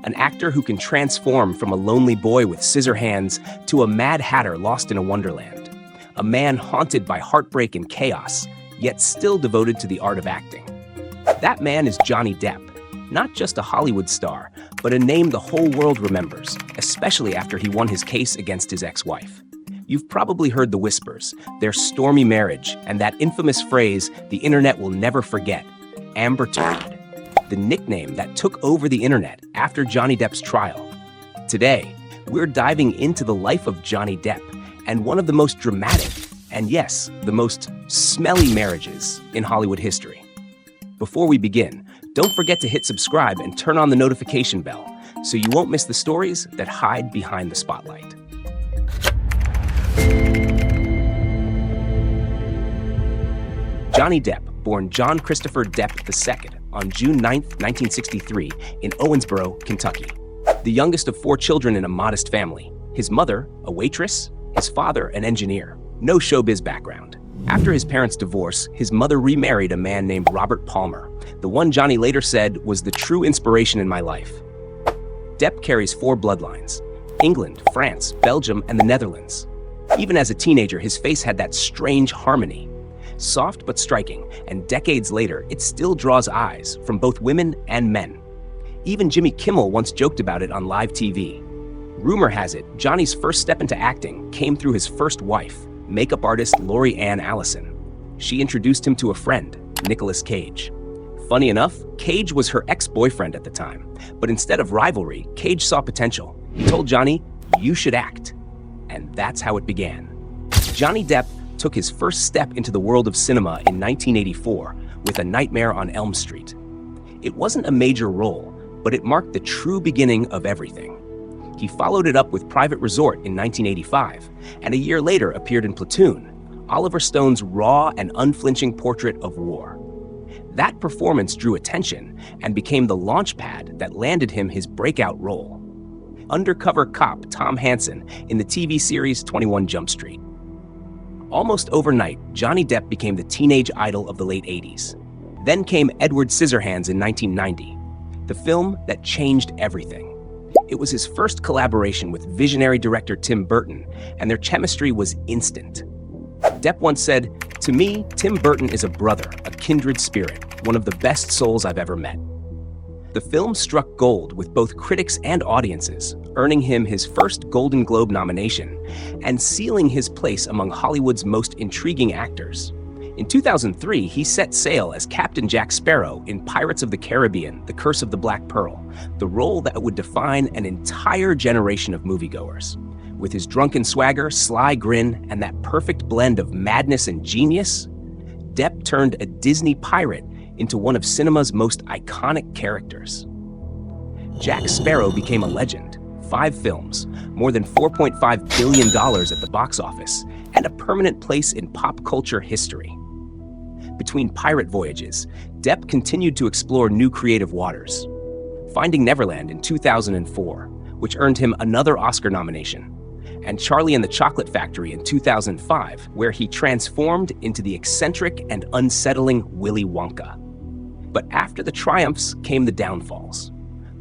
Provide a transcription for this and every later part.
an actor who can transform from a lonely boy with scissor hands to a mad hatter lost in a wonderland. A man haunted by heartbreak and chaos, yet still devoted to the art of acting. That man is Johnny Depp, not just a Hollywood star, but a name the whole world remembers, especially after he won his case against his ex-wife. You've probably heard the whispers, their stormy marriage, and that infamous phrase the internet will never forget, Amber Turd, the nickname that took over the internet after Johnny Depp's trial. Today, we're diving into the life of Johnny Depp and one of the most dramatic, and yes, the most smelly marriages in Hollywood history. Before we begin, don't forget to hit subscribe and turn on the notification bell so you won't miss the stories that hide behind the spotlight. Johnny Depp, born John Christopher Depp II on June 9, 1963, in Owensboro, Kentucky. The youngest of 4 children in a modest family. His mother, a waitress, his father, an engineer. No showbiz background. After his parents' divorce, his mother remarried a man named Robert Palmer, the one Johnny later said was the true inspiration in my life. Depp carries 4 bloodlines: England, France, Belgium, and the Netherlands. Even as a teenager, his face had that strange harmony. Soft but striking, and decades later, it still draws eyes from both women and men. Even Jimmy Kimmel once joked about it on live TV. Rumor has it, Johnny's first step into acting came through his first wife, makeup artist Lori Ann Allison. She introduced him to a friend, Nicolas Cage. Funny enough, Cage was her ex-boyfriend at the time, but instead of rivalry, Cage saw potential. He told Johnny, "You should act." And that's how it began. Johnny Depp took his first step into the world of cinema in 1984 with A Nightmare on Elm Street. It wasn't a major role, but it marked the true beginning of everything. He followed it up with Private Resort in 1985, and a year later appeared in Platoon, Oliver Stone's raw and unflinching portrait of war. That performance drew attention and became the launchpad that landed him his breakout role. Undercover cop Tom Hansen in the TV series 21 Jump Street. Almost overnight, Johnny Depp became the teenage idol of the late 80s. Then came Edward Scissorhands in 1990, the film that changed everything. It was his first collaboration with visionary director Tim Burton, and their chemistry was instant. Depp once said, "To me, Tim Burton is a brother, a kindred spirit, one of the best souls I've ever met." The film struck gold with both critics and audiences, earning him his first Golden Globe nomination and sealing his place among Hollywood's most intriguing actors. In 2003, he set sail as Captain Jack Sparrow in Pirates of the Caribbean: The Curse of the Black Pearl, the role that would define an entire generation of moviegoers. With his drunken swagger, sly grin, and that perfect blend of madness and genius, Depp turned a Disney pirate into one of cinema's most iconic characters. Jack Sparrow became a legend. 5 films, more than $4.5 billion at the box office, and a permanent place in pop culture history. Between pirate voyages, Depp continued to explore new creative waters. Finding Neverland in 2004, which earned him another Oscar nomination, and Charlie and the Chocolate Factory in 2005, where he transformed into the eccentric and unsettling Willy Wonka. But after the triumphs came the downfalls.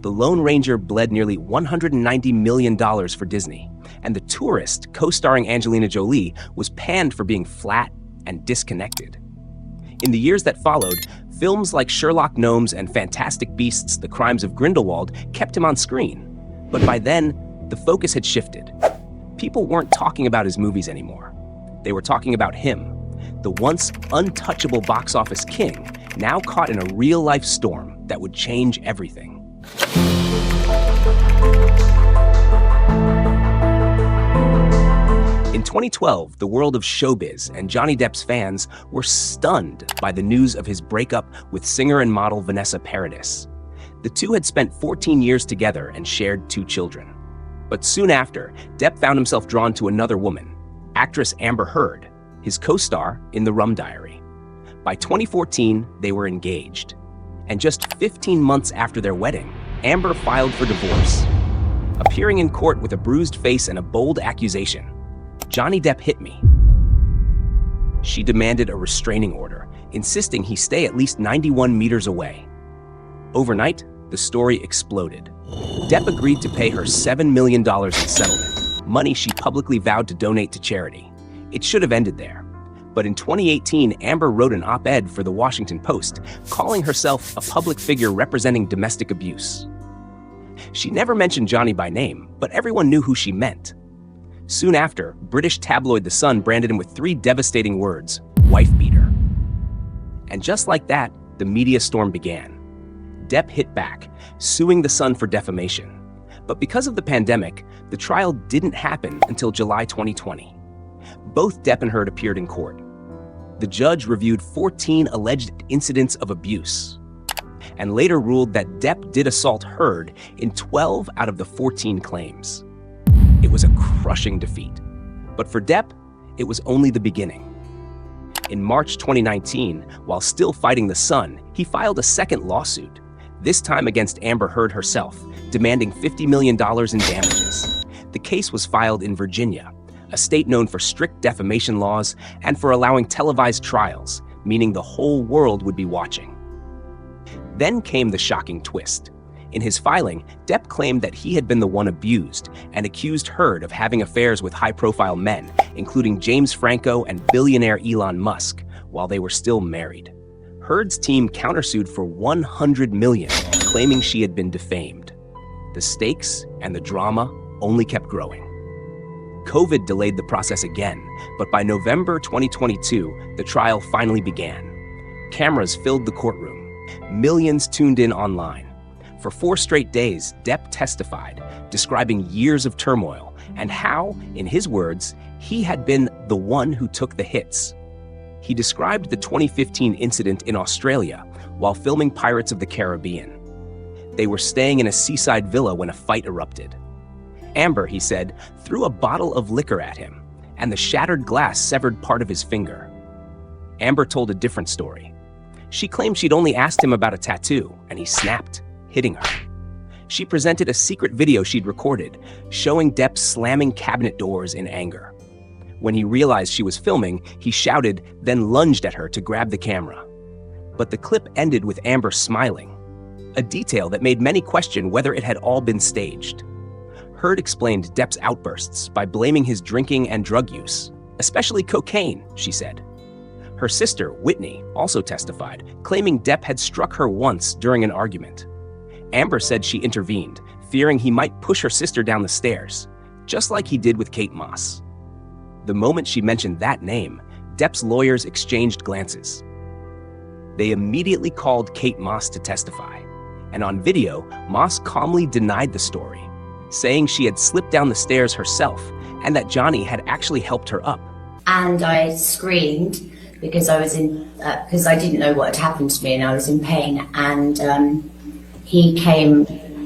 The Lone Ranger bled nearly $190 million for Disney, and The Tourist, co-starring Angelina Jolie, was panned for being flat and disconnected. In the years that followed, films like Sherlock Gnomes and Fantastic Beasts: The Crimes of Grindelwald kept him on screen. But by then, the focus had shifted. People weren't talking about his movies anymore. They were talking about him, the once untouchable box office king, now caught in a real-life storm that would change everything. In 2012, the world of showbiz and Johnny Depp's fans were stunned by the news of his breakup with singer and model Vanessa Paradis. The two had spent 14 years together and shared 2 children. But soon after, Depp found himself drawn to another woman, actress Amber Heard, his co-star in The Rum Diary. By 2014, they were engaged. And just 15 months after their wedding, Amber filed for divorce. Appearing in court with a bruised face and a bold accusation, "Johnny Depp hit me." She demanded a restraining order, insisting he stay at least 91 meters away. Overnight, the story exploded. Depp agreed to pay her $7 million in settlement, money she publicly vowed to donate to charity. It should have ended there. But in 2018, Amber wrote an op-ed for the Washington Post, calling herself a public figure representing domestic abuse. She never mentioned Johnny by name, but everyone knew who she meant. Soon after, British tabloid The Sun branded him with 3 devastating words: wife beater. And just like that, the media storm began. Depp hit back, suing The Sun for defamation. But because of the pandemic, the trial didn't happen until July 2020. Both Depp and Heard appeared in court. The judge reviewed 14 alleged incidents of abuse and later ruled that Depp did assault Heard in 12 out of the 14 claims. It was a crushing defeat. But for Depp, it was only the beginning. In March 2019, while still fighting The Sun, he filed a second lawsuit, this time against Amber Heard herself, demanding $50 million in damages. The case was filed in Virginia, a state known for strict defamation laws and for allowing televised trials, meaning the whole world would be watching. Then came the shocking twist. In his filing, Depp claimed that he had been the one abused and accused Heard of having affairs with high-profile men, including James Franco and billionaire Elon Musk, while they were still married. Heard's team countersued for $100 million, claiming she had been defamed. The stakes and the drama only kept growing. COVID delayed the process again, but by November 2022, the trial finally began. Cameras filled the courtroom. Millions tuned in online. For 4 straight days, Depp testified, describing years of turmoil and how, in his words, he had been the one who took the hits. He described the 2015 incident in Australia while filming Pirates of the Caribbean. They were staying in a seaside villa when a fight erupted. Amber, he said, threw a bottle of liquor at him, and the shattered glass severed part of his finger. Amber told a different story. She claimed she'd only asked him about a tattoo, and he snapped, hitting her. She presented a secret video she'd recorded, showing Depp slamming cabinet doors in anger. When he realized she was filming, he shouted, then lunged at her to grab the camera. But the clip ended with Amber smiling, a detail that made many question whether it had all been staged. Heard explained Depp's outbursts by blaming his drinking and drug use, especially cocaine, she said. Her sister, Whitney, also testified, claiming Depp had struck her once during an argument. Amber said she intervened, fearing he might push her sister down the stairs, just like he did with Kate Moss. The moment she mentioned that name, Depp's lawyers exchanged glances. They immediately called Kate Moss to testify, and on video, Moss calmly denied the story, saying she had slipped down the stairs herself and that Johnny had actually helped her up. And I screamed because because I didn't know what had happened to me and I was in pain, and he came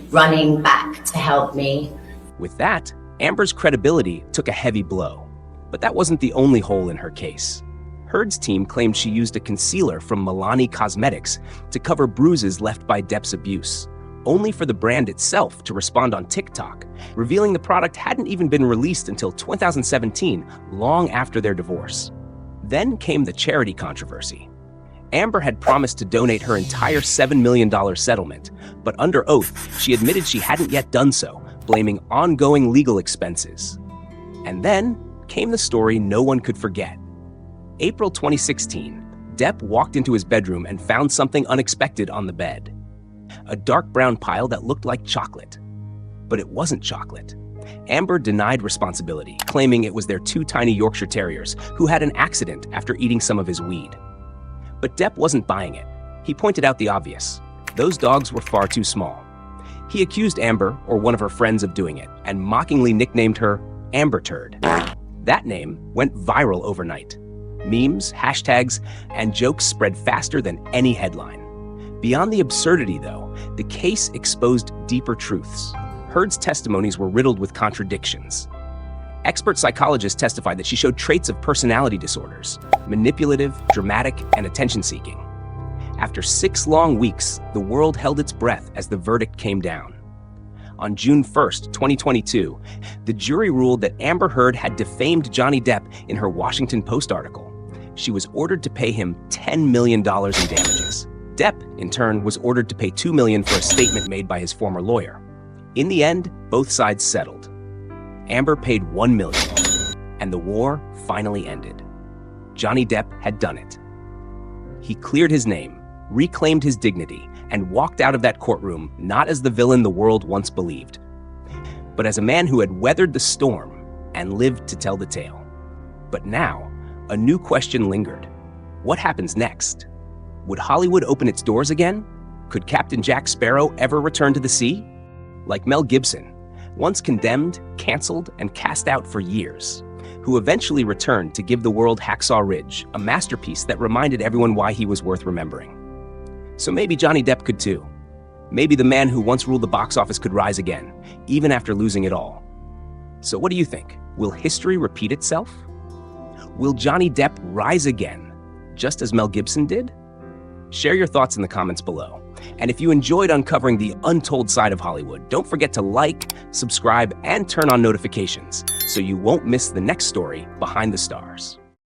running back to help me. With that, Amber's credibility took a heavy blow. But that wasn't the only hole in her case. Heard's team claimed she used a concealer from Milani Cosmetics to cover bruises left by Depp's abuse, only for the brand itself to respond on TikTok, revealing the product hadn't even been released until 2017, long after their divorce. Then came the charity controversy. Amber had promised to donate her entire $7 million settlement, but under oath, she admitted she hadn't yet done so, blaming ongoing legal expenses. And then came the story no one could forget. April 2016, Depp walked into his bedroom and found something unexpected on the bed. A dark brown pile that looked like chocolate. But it wasn't chocolate. Amber denied responsibility, claiming it was their 2 tiny Yorkshire Terriers who had an accident after eating some of his weed. But Depp wasn't buying it. He pointed out the obvious. Those dogs were far too small. He accused Amber, or one of her friends, of doing it, and mockingly nicknamed her Amber Turd. That name went viral overnight. Memes, hashtags, and jokes spread faster than any headline. Beyond the absurdity, though, the case exposed deeper truths. Heard's testimonies were riddled with contradictions. Expert psychologists testified that she showed traits of personality disorders, manipulative, dramatic, and attention-seeking. After 6 long weeks, the world held its breath as the verdict came down. On June 1st, 2022, the jury ruled that Amber Heard had defamed Johnny Depp in her Washington Post article. She was ordered to pay him $10 million in damages. Depp, in turn, was ordered to pay $2 million for a statement made by his former lawyer. In the end, both sides settled. Amber paid $1 million, and the war finally ended. Johnny Depp had done it. He cleared his name, reclaimed his dignity, and walked out of that courtroom not as the villain the world once believed, but as a man who had weathered the storm and lived to tell the tale. But now, a new question lingered. What happens next? Would Hollywood open its doors again? Could Captain Jack Sparrow ever return to the sea? Like Mel Gibson, once condemned, canceled, and cast out for years, who eventually returned to give the world Hacksaw Ridge, a masterpiece that reminded everyone why he was worth remembering. So maybe Johnny Depp could too. Maybe the man who once ruled the box office could rise again, even after losing it all. So what do you think? Will history repeat itself? Will Johnny Depp rise again, just as Mel Gibson did? Share your thoughts in the comments below. And if you enjoyed uncovering the untold side of Hollywood, don't forget to like, subscribe, and turn on notifications so you won't miss the next story behind the stars.